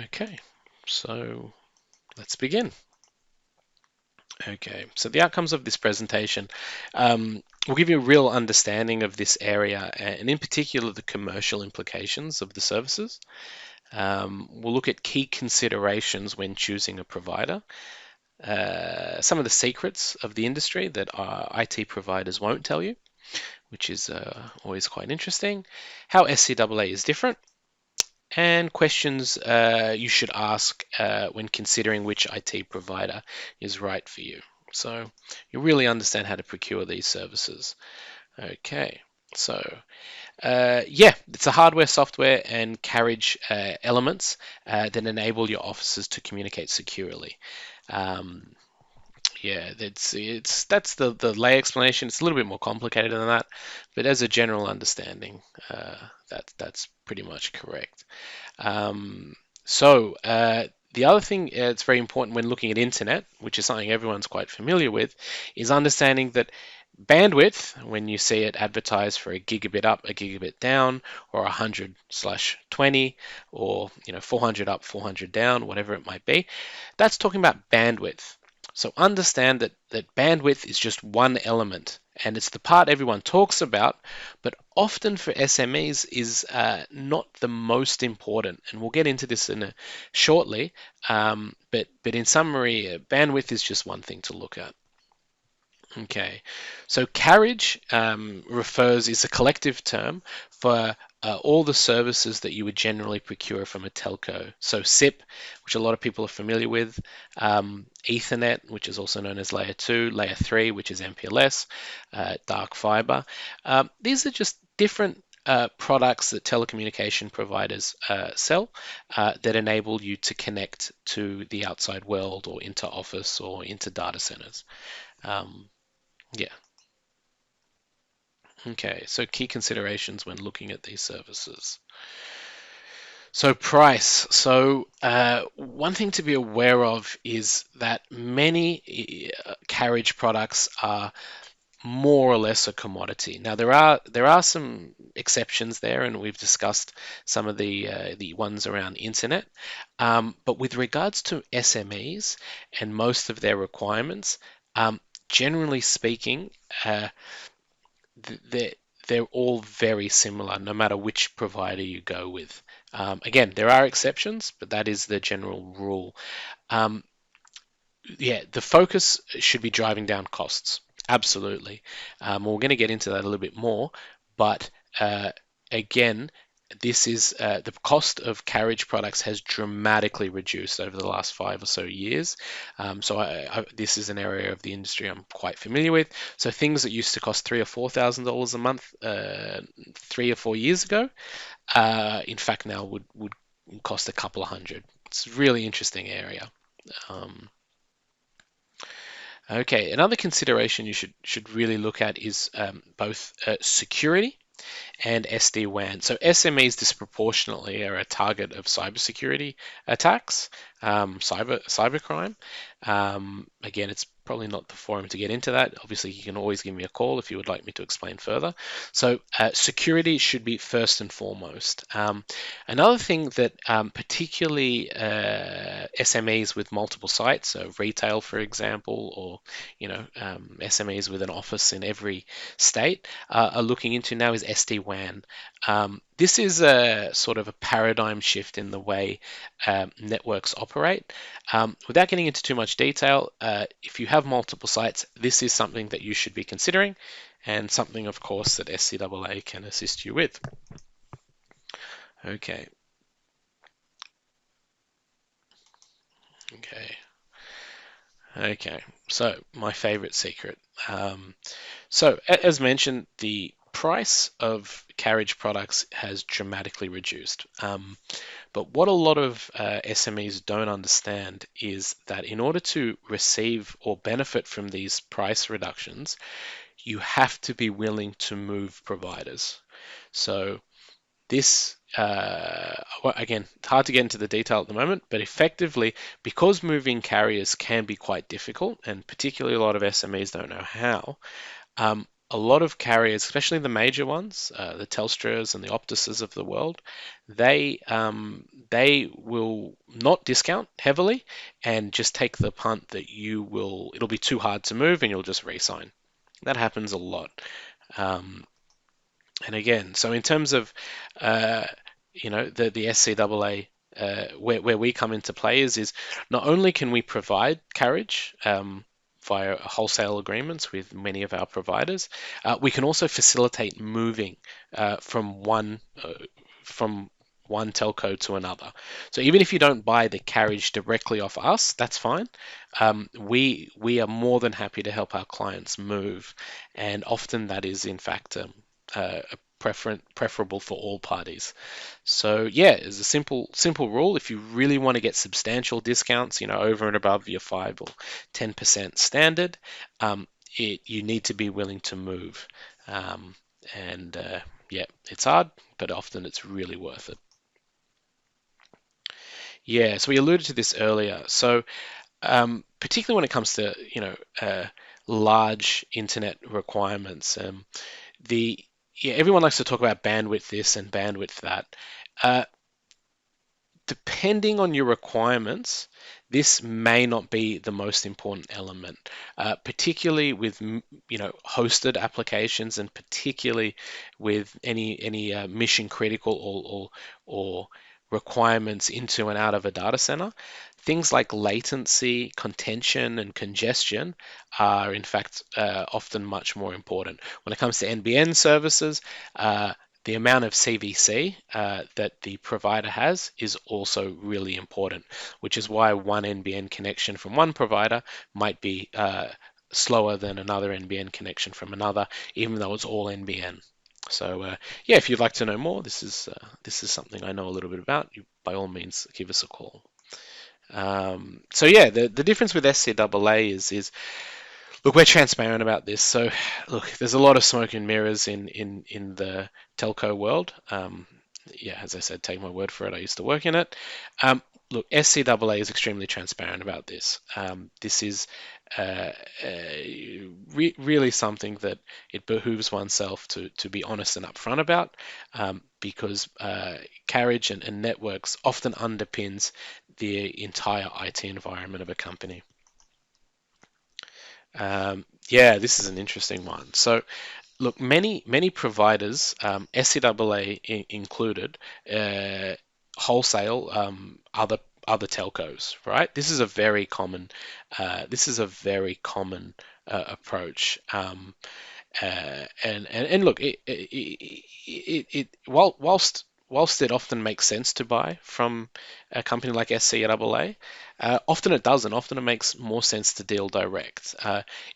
Okay, so let's begin. Okay, so the outcomes of this presentation will give you a real understanding of this area and in particular the commercial implications of the services. We'll look at key considerations when choosing a provider, some of the secrets of the industry that our IT providers won't tell you, which is always quite interesting, how SCAA is different, and questions you should ask when considering which IT provider is right for you. So you really understand how to procure these services. Okay, so yeah, it's a hardware, software, and carriage elements that enable your offices to communicate securely. Um, yeah, that's the lay explanation. It's a little bit more complicated than that, but as a general understanding, that's pretty much correct. The other thing that's very important when looking at internet, which is something everyone's quite familiar with, is understanding that bandwidth, when you see it advertised for a gigabit up, a gigabit down, or 100/20, or 400 up, 400 down, whatever it might be, that's talking about bandwidth. So understand that bandwidth is just one element, and it's the part everyone talks about, but often for SMEs is not the most important. And we'll get into this shortly. But in summary, bandwidth is just one thing to look at. Okay, so carriage is a collective term for all the services that you would generally procure from a telco. So SIP, which a lot of people are familiar with, Ethernet, which is also known as Layer 2, Layer 3, which is MPLS, dark fiber. These are just different products that telecommunication providers sell that enable you to connect to the outside world or into office or into data centers. Um, yeah. Okay. So key considerations when looking at these services. So price. So one thing to be aware of is that many carriage products are more or less a commodity. Now there are some exceptions there, and we've discussed some of the ones around internet. But with regards to SMEs and most of their requirements, generally speaking, they're they're all very similar, no matter which provider you go with. Again, there are exceptions, but that is the general rule. Um, yeah, the focus should be driving down costs. Absolutely. We're going to get into that a little bit more, but again, this is the cost of carriage products has dramatically reduced over the last 5 or so years. This is an area of the industry I'm quite familiar with. So things that used to cost $3,000 or $4,000 a month 3 or 4 years ago, in fact now would cost a couple of hundred. It's a really interesting area. Um, okay, another consideration you should really look at is both security and SD-WAN. So SMEs disproportionately are a target of cybersecurity attacks, cybercrime. Again, it's probably not the forum to get into that. Obviously, you can always give me a call if you would like me to explain further. So security should be first and foremost. Another thing that particularly SMEs with multiple sites, so retail, for example, or SMEs with an office in every state, are looking into now is SD-WAN. This is a sort of a paradigm shift in the way networks operate. Without getting into too much detail, if you have multiple sites, this is something that you should be considering, and something, of course, that SCAA can assist you with. Okay. Okay. Okay. So my favorite secret. As mentioned, the price of carriage products has dramatically reduced. But what a lot of SMEs don't understand is that in order to receive or benefit from these price reductions, you have to be willing to move providers. So this, again, it's hard to get into the detail at the moment, but effectively, because moving carriers can be quite difficult, and particularly a lot of SMEs don't know how, a lot of carriers, especially the major ones, the Telstras and the Optuses of the world, they will not discount heavily and just take the punt that it'll be too hard to move and you'll just re-sign. That happens a lot. Um, and again, so in terms of uh, the SCAA, where we come into play is not only can we provide carriage via wholesale agreements with many of our providers, we can also facilitate moving from one telco to another. So even if you don't buy the carriage directly off us, that's fine. We are more than happy to help our clients move, and often that is in fact preferable for all parties. So yeah, it's a simple rule. If you really want to get substantial discounts, over and above your 5 or 10% standard, you need to be willing to move. Um, and yeah, it's hard, but often it's really worth it. Yeah, so we alluded to this earlier. So particularly when it comes to large internet requirements, the yeah, everyone likes to talk about bandwidth this and bandwidth that. Uh, Depending on your requirements, this may not be the most important element, particularly with hosted applications, and particularly with any mission critical or requirements into and out of a data center. Things like latency, contention, and congestion are in fact often much more important. When it comes to NBN services, the amount of CVC that the provider has is also really important, which is why one NBN connection from one provider might be slower than another NBN connection from another, even though it's all NBN. So yeah, if you'd like to know more, this is something I know a little bit about. You, by all means, give us a call. So yeah, the difference with SCAA is look, we're transparent about this. So, look, there's a lot of smoke and mirrors in the telco world. Yeah, as I said, take my word for it. I used to work in it. Look, SCAA is extremely transparent about this. This is uh, really something that it behooves oneself to be honest and upfront about, because carriage and networks often underpins the entire IT environment of a company. Yeah, this is an interesting one. So, look, many providers, SCAA included, wholesale other telcos, right? This is a very common approach. And look, whilst it often makes sense to buy from a company like SCAA, often it doesn't. Often it makes more sense to deal direct.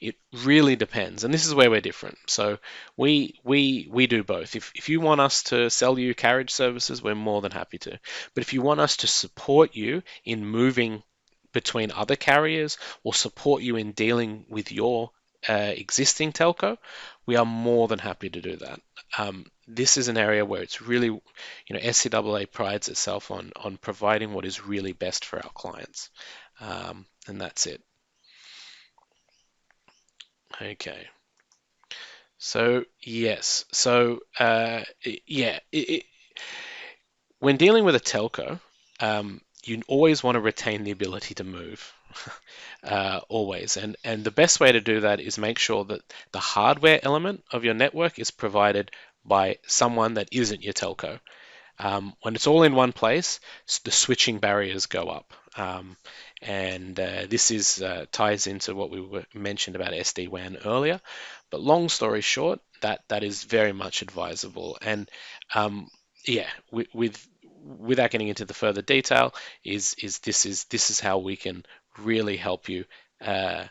It really depends, and this is where we're different. So we do both. If you want us to sell you carriage services, we're more than happy to. But if you want us to support you in moving between other carriers or support you in dealing with your existing telco, we are more than happy to do that. This is an area where it's really, SCAA prides itself on providing what is really best for our clients, and that's it. Okay. So yes, so yeah, when dealing with a telco, you always want to retain the ability to move. Always. And the best way to do that is make sure that the hardware element of your network is provided by someone that isn't your telco. When it's all in one place, the switching barriers go up. And this is ties into what we mentioned about SD-WAN earlier. But long story short, that is very much advisable. And yeah, without getting into the further detail, this is how we can really help you, uh,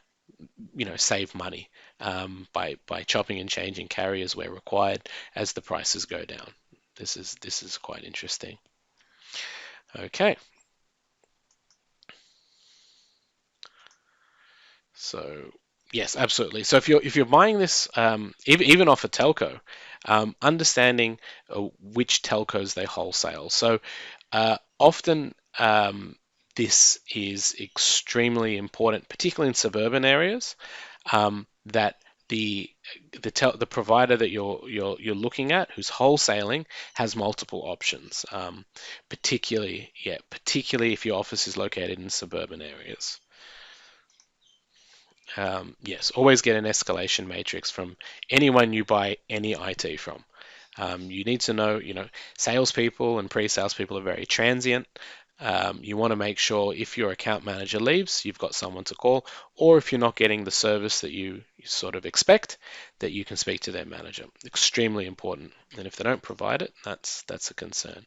save money, by chopping and changing carriers where required as the prices go down. This is quite interesting. Okay, so yes, absolutely. So if you're buying this, even off a telco, understanding which telcos they wholesale. So often this is extremely important, particularly in suburban areas, that the the provider that you're looking at, who's wholesaling, has multiple options. Particularly if your office is located in suburban areas. Yes, always get an escalation matrix from anyone you buy any IT from. You need to know, salespeople and pre-salespeople are very transient. You want to make sure if your account manager leaves, you've got someone to call, or if you're not getting the service that you sort of expect, that you can speak to their manager. Extremely important. And if they don't provide it, that's a concern.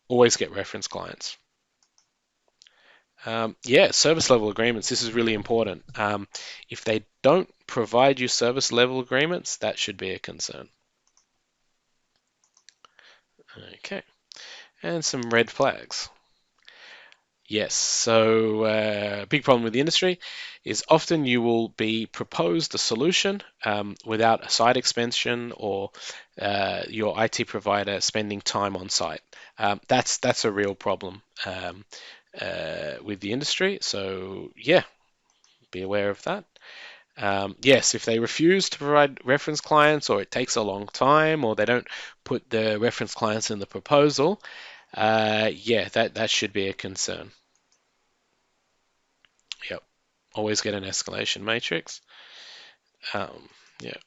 Always get reference clients. Yeah, service level agreements. This is really important. If they don't provide you service level agreements, that should be a concern. Okay, and some red flags. Yes, so big problem with the industry is often you will be proposed a solution without a site expansion or your IT provider spending time on site. That's a real problem with the industry. So yeah, be aware of that. Yes, if they refuse to provide reference clients, or it takes a long time, or they don't put the reference clients in the proposal, yeah, that should be a concern. Yep. Always get an escalation matrix. Um, yeah.